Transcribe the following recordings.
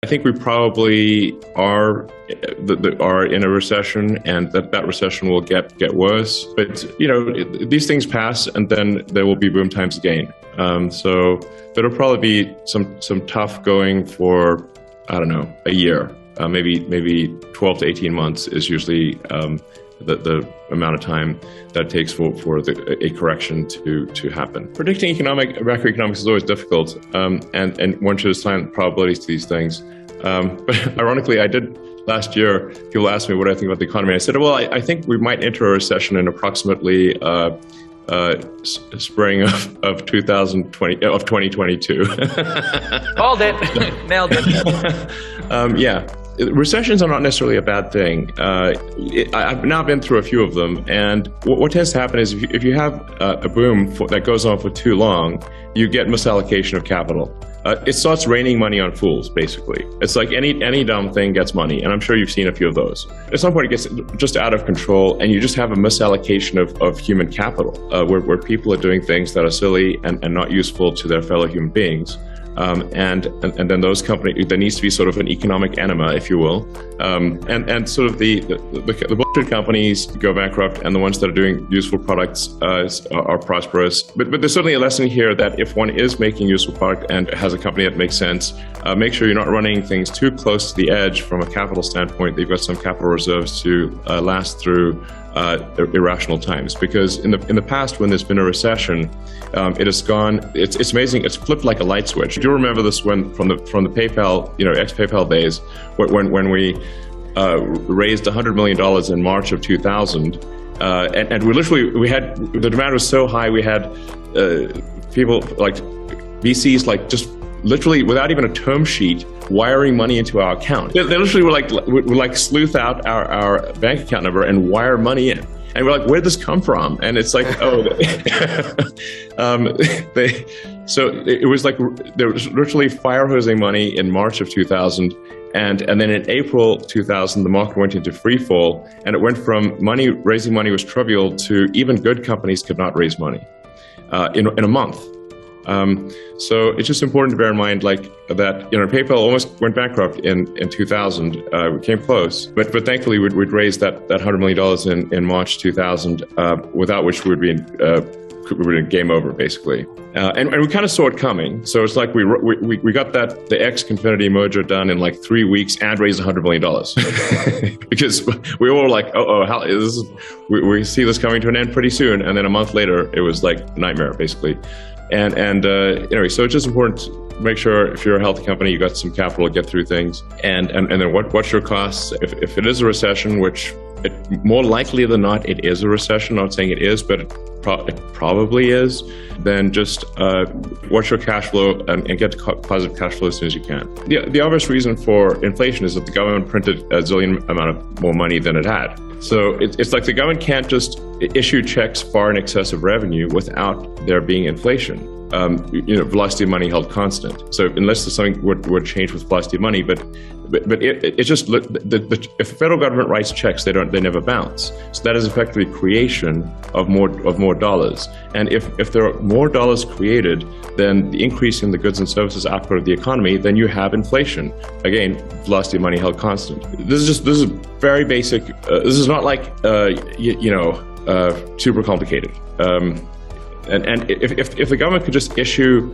think we probably are in a recession, and that recession will get worse. But these things pass, and then there will be boom times again. So there'll probably be some tough going for, I don't know, a year. Maybe 12 to 18 months is usually the amount of time that it takes for a correction to happen. Predicting macroeconomics is always difficult, and one should assign probabilities to these things. But ironically, I did last year. People asked me what I think about the economy. I said, well, I think we might enter a recession in approximately spring of 2022. Called it. Nailed it. Yeah. Recessions are not necessarily a bad thing. I've now been through a few of them, and what tends to happen is if you have a boom that goes on for too long, you get misallocation of capital. It starts raining money on fools, basically. It's like any dumb thing gets money, and I'm sure you've seen a few of those. At some point, it gets just out of control, and you just have a misallocation of human capital, where people are doing things that are silly and not useful to their fellow human beings. And then those companies, there needs to be sort of an economic enema, if you will, and sort of the bullshit companies go bankrupt, and the ones that are doing useful products are prosperous. But there's certainly a lesson here that if one is making useful product and has a company that makes sense, make sure you're not running things too close to the edge from a capital standpoint. That you've got some capital reserves to last through irrational times. Because in the past, when there's been a recession, it has gone. It's amazing. It's flipped like a light switch. Do you remember this from the PayPal, ex-PayPal days, when we raised $100 million in March of 2000, and we had the demand was so high, we had people like VCs just literally without even a term sheet wiring money into our account. They literally would like sleuth out our bank account number and wire money in. And we're like, where'd this come from? And it's like, oh, so it was like they were literally fire hosing money in March of 2000. And then in April 2000, the market went into free fall, and it went from raising money was trivial to even good companies could not raise money in a month. So it's just important to bear in mind that PayPal almost went bankrupt in 2000. We came close, but thankfully we'd raised that $100 million in March 2000, without which we would be in game over, basically. And we kind of saw it coming. So it's like we got the X-Confinity merger done in 3 weeks and raised $100 million because we were like, we see this coming to an end pretty soon. And then a month later, it was like a nightmare, basically. And anyway, so it's just important to make sure if you're a healthy company, you got some capital to get through things. And then what's your costs? If it is a recession, which more likely than not, it is a recession. I'm not saying it is, but it probably is. Then just watch your cash flow and get to positive cash flow as soon as you can. The obvious reason for inflation is that the government printed a zillion amount of more money than it had. So it's like the government can't just issue checks far in excess of revenue without there being inflation. Velocity of money held constant. So unless there's something would change with velocity of money, but it's just if the federal government writes checks, they never bounce. So that is effectively creation of more dollars. And if there are more dollars created, then the increase in the goods and services output of the economy, then you have inflation. Again, velocity of money held constant. This is very basic. This is not super complicated. And if the government could just issue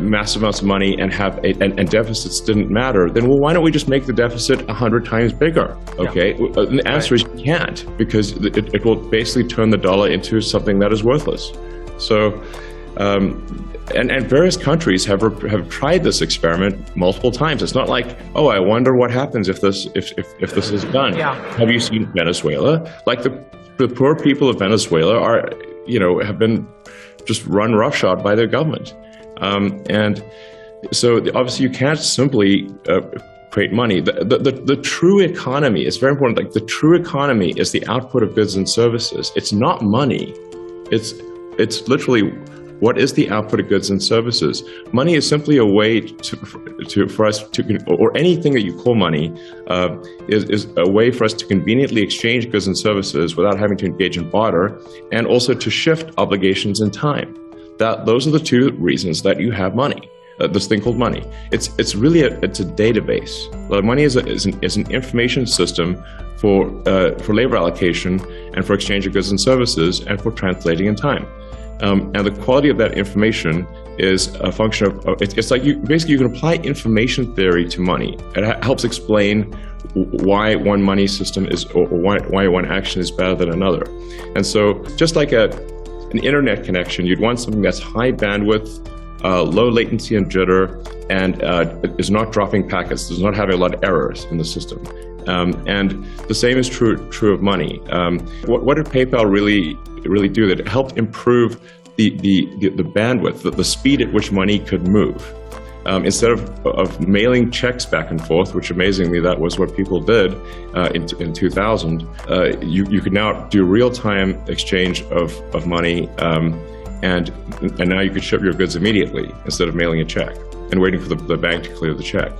massive amounts of money and have and deficits didn't matter, then why don't we just make the deficit 100 times bigger? Okay, yeah. The answer is you can't, because it will basically turn the dollar into something that is worthless. So, and various countries have tried this experiment multiple times. It's not like, oh, I wonder what happens if this is done. Yeah. Have you seen Venezuela? Like the poor people of Venezuela have been just run roughshod by their government. And so obviously you can't simply create money. The true economy is very important. Like the true economy is the output of goods and services. It's not money. It's literally what is the output of goods and services. Money is simply a way for us to, or anything that you call money, is a way for us to conveniently exchange goods and services without having to engage in barter, and also to shift obligations in time. Those are the two reasons that you have money. this thing called money. It's really it's a database. Money is an information system for labor allocation and for exchange of goods and services and for translating in time. And the quality of that information is a function of it's like you can apply information theory to money. It helps explain why one money system is, or why one action is better than another. And so just like an internet connection, you'd want something that's high bandwidth, low latency and jitter, and is not dropping packets, does not have a lot of errors in the system. And the same is true of money. What did PayPal really do? That it helped improve the bandwidth, the speed at which money could move. Instead of mailing checks back and forth, which amazingly that was what people did in 2000, you could now do real-time exchange of money, and now you could ship your goods immediately instead of mailing a check and waiting for the bank to clear the check.